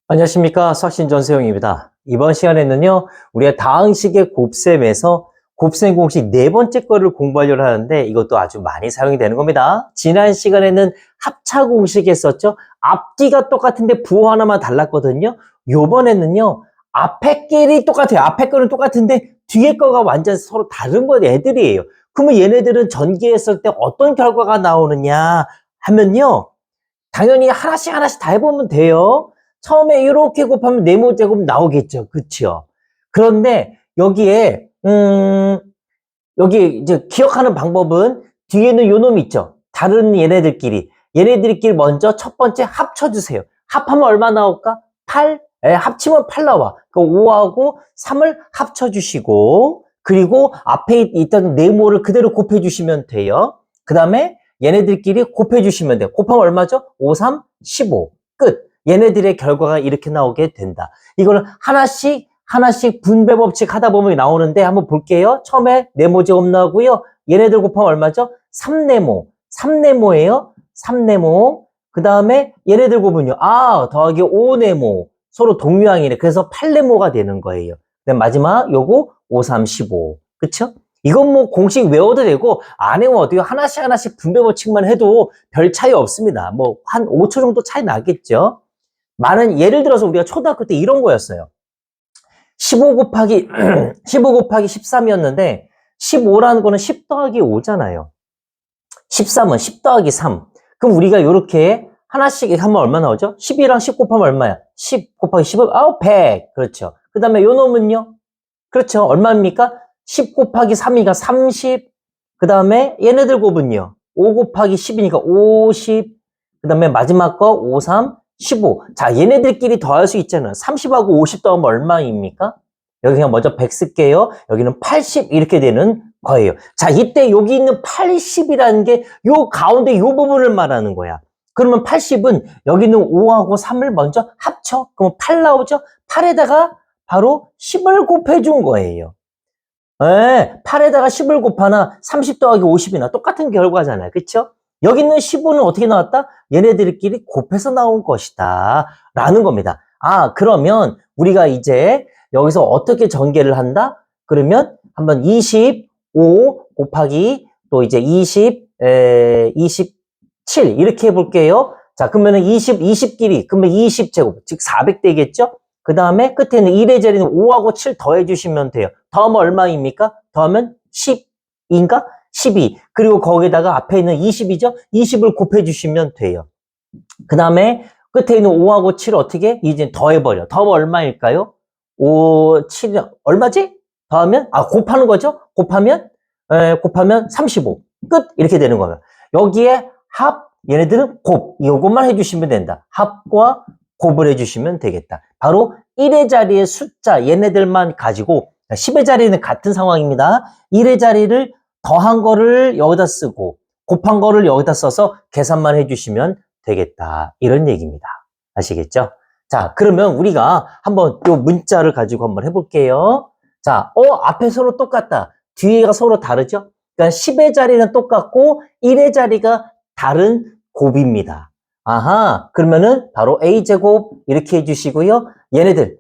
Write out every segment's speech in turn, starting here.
안녕하십니까. 수학신 전세영입니다. 이번 시간에는요, 우리가 다항식의 곱셈에서 곱셈 공식 네 번째 거를 공부하려고 하는데 이것도 아주 많이 사용이 되는 겁니다. 지난 시간에는 합차 공식 했었죠. 앞뒤가 똑같은데 부호 하나만 달랐거든요. 요번에는요, 앞에 끼리 똑같아요. 앞에 거는 똑같은데 뒤에 거가 완전 서로 다른 거 애들이에요. 그러면 얘네들은 전개했을 때 어떤 결과가 나오느냐 하면요, 당연히 하나씩 하나씩 다 해보면 돼요. 처음에 이렇게 곱하면 네모 제곱 나오겠죠. 그쵸? 그런데 여기에 여기 이제 기억하는 방법은 뒤에는 요 놈이 있죠. 다른 얘네들끼리 먼저 첫 번째 합쳐주세요. 합하면 얼마 나올까? 8. 합치면 8 나와. 그 5하고 3을 합쳐주시고 그리고 앞에 있던 네모를 그대로 곱해주시면 돼요. 그 다음에 얘네들끼리 곱해주시면 돼요. 곱하면 얼마죠? 5, 3, 15. 끝. 얘네들의 결과가 이렇게 나오게 된다. 이걸 하나씩 분배 법칙 하다 보면 나오는데 한번 볼게요. 처음에 네모 제곱 나오고요. 얘네들 곱하면 얼마죠? 3네모. 3네모예요. 3네모. 그 다음에 얘네들 곱은요. 더하기 5네모. 서로 동류항이네. 그래서 8네모가 되는 거예요. 그다음 마지막 요거 5, 3, 15. 그쵸? 이건 뭐 공식 외워도 되고 안 외워도 돼요. 하나씩 분배 법칙만 해도 별 차이 없습니다. 뭐 한 5초 정도 차이 나겠죠? 예를 들어서 우리가 초등학교 때 이런 거였어요. 15 곱하기 15 곱하기 13이었는데 15라는 거는 10 더하기 5잖아요. 13은 10 더하기 3. 그럼 우리가 이렇게 하나씩 하면 얼마 나오죠? 10이랑 10 곱하면 얼마야? 10 곱하기 10은 100. 그렇죠. 그 다음에 요 놈은요? 그렇죠. 얼마입니까? 10 곱하기 3이니까 30. 그 다음에 얘네들 곱은요? 5 곱하기 10이니까 50. 그 다음에 마지막 거 5, 3, 15. 자, 얘네들끼리 더할 수 있잖아요. 30하고 50 더하면 얼마입니까? 여기 그냥 먼저 100 쓸게요. 여기는 80 이렇게 되는 거예요. 자, 이때 여기 있는 80이라는 게 요 가운데 요 부분을 말하는 거야. 그러면 80은 여기 있는 5하고 3을 먼저 합쳐. 그러면 8 나오죠? 8에다가 바로 10을 곱해준 거예요. 8에다가 10을 곱하나 30 더하기 50이나 똑같은 결과잖아요. 그쵸? 여기 있는 15는 어떻게 나왔다? 얘네들끼리 곱해서 나온 것이다. 라는 겁니다. 그러면 우리가 이제 여기서 어떻게 전개를 한다? 그러면 한번 25 곱하기 또 이제 27 이렇게 해볼게요. 자, 그러면은 20끼리, 그러면 20제곱, 즉 400되겠죠? 그 다음에 끝에 있는 1의 자리는 5하고 7 더해주시면 돼요. 더하면 얼마입니까? 더하면 10인가? 12. 그리고 거기다가 앞에 있는 20이죠? 20을 곱해주시면 돼요. 그 다음에 끝에 있는 5하고 7을 어떻게? 이제 더해버려. 더하면 얼마일까요? 5, 7, 얼마지? 더하면? 곱하는 거죠? 곱하면 35. 끝! 이렇게 되는 거예요. 여기에 얘네들은 곱. 이것만 해주시면 된다. 합과 곱을 해주시면 되겠다. 바로 1의 자리의 숫자, 얘네들만 가지고 10의 자리는 같은 상황입니다. 1의 자리를 더한 거를 여기다 쓰고 곱한 거를 여기다 써서 계산만 해주시면 되겠다. 이런 얘기입니다. 아시겠죠? 자, 그러면 우리가 한번 요 문자를 가지고 한번 해볼게요. 자, 앞에 서로 똑같다. 뒤에가 서로 다르죠? 그러니까 10의 자리는 똑같고 1의 자리가 다른 곱입니다. 그러면은 바로 A제곱 이렇게 해주시고요.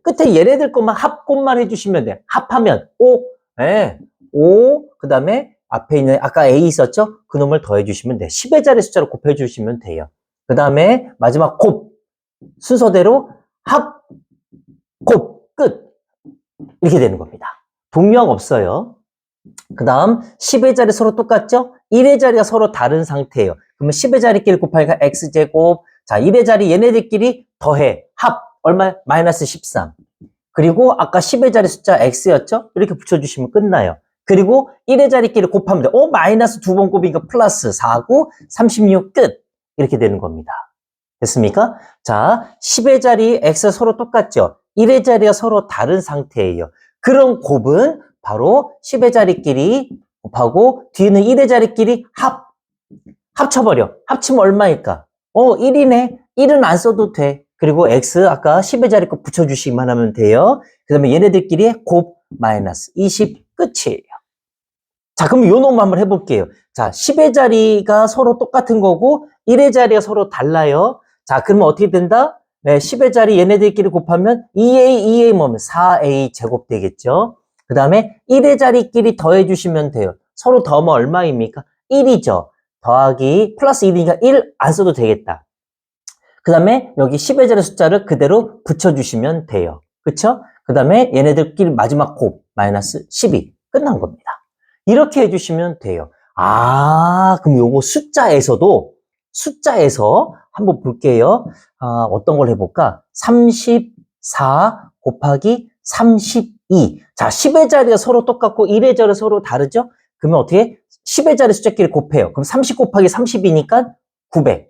끝에 얘네들 것만 합곱만 해주시면 돼요. 합하면 5, 5, 그 다음에 앞에 있는 아까 A 있었죠? 그 놈을 더해주시면 돼요. 10의 자리 숫자로 곱해주시면 돼요. 그 다음에 마지막 곱, 순서대로 합, 곱, 끝. 이렇게 되는 겁니다. 동요항 없어요. 그 다음 10의 자리 서로 똑같죠? 1의 자리가 서로 다른 상태예요. 그러면 10의 자리끼리 곱하니까 x제곱. 자, 1의 자리 얘네들끼리 더해. 합 얼마? 마이너스 13. 그리고 아까 10의 자리 숫자 x였죠? 이렇게 붙여주시면 끝나요. 그리고 1의 자리끼리 곱하면 돼. 마이너스 두 번 곱이니까 플러스 4, 9, 36 끝. 이렇게 되는 겁니다. 됐습니까? 자, 10의 자리 x 서로 똑같죠? 1의 자리가 서로 다른 상태예요. 그런 곱은 바로 10의 자리끼리 곱하고 뒤에는 1의 자리끼리 합쳐버려. 합치면 얼마일까? 1이네. 1은 안 써도 돼. 그리고 x 아까 10의 자리 거 붙여주시기만 하면 돼요. 그 다음에 얘네들끼리 곱 마이너스 20 끝이에요. 자, 그럼 요 놈 한번 해볼게요. 자, 10의 자리가 서로 똑같은 거고 1의 자리가 서로 달라요. 자, 그러면 어떻게 된다? 네, 10의 자리 얘네들끼리 곱하면 2a 뭐면 4a 제곱 되겠죠. 그 다음에 1의 자리끼리 더해주시면 돼요. 서로 더하면 얼마입니까? 1이죠. 더하기 플러스 1이니까 1 안 써도 되겠다. 그 다음에 여기 10의 자리 숫자를 그대로 붙여주시면 돼요. 그쵸? 그 다음에 얘네들끼리 마지막 곱 마이너스 12 끝난 겁니다. 이렇게 해주시면 돼요. 아, 그럼 요거 숫자에서 한번 볼게요. 어떤 걸 해볼까? 34 곱하기 32. 자, 10의 자리가 서로 똑같고 1의 자리가 서로 다르죠? 그러면 어떻게? 10의 자리 숫자끼리 곱해요. 그럼 30 곱하기 32니까 900.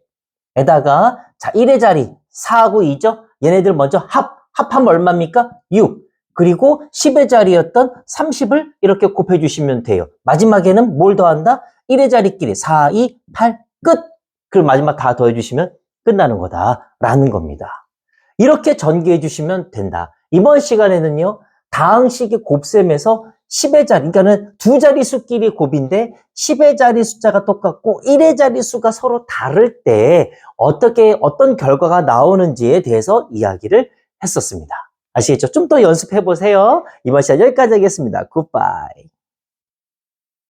에다가 자 1의 자리 4하고 2죠? 얘네들 먼저 합하면 얼마입니까? 6. 그리고 10의 자리였던 30을 이렇게 곱해주시면 돼요. 마지막에는 뭘 더한다? 1의 자리끼리 4, 2, 8 끝! 그리고 마지막 다 더해주시면 끝나는 거다라는 겁니다. 이렇게 전개해 주시면 된다. 이번 시간에는요. 다항식의 곱셈에서 10의 자리, 그러니까는 두 자릿수끼리 곱인데 10의 자리 숫자가 똑같고 1의 자리 수가 서로 다를 때 어떤 결과가 나오는지에 대해서 이야기를 했었습니다. 아시겠죠? 좀 더 연습해 보세요. 이번 시간 여기까지 하겠습니다. 굿바이.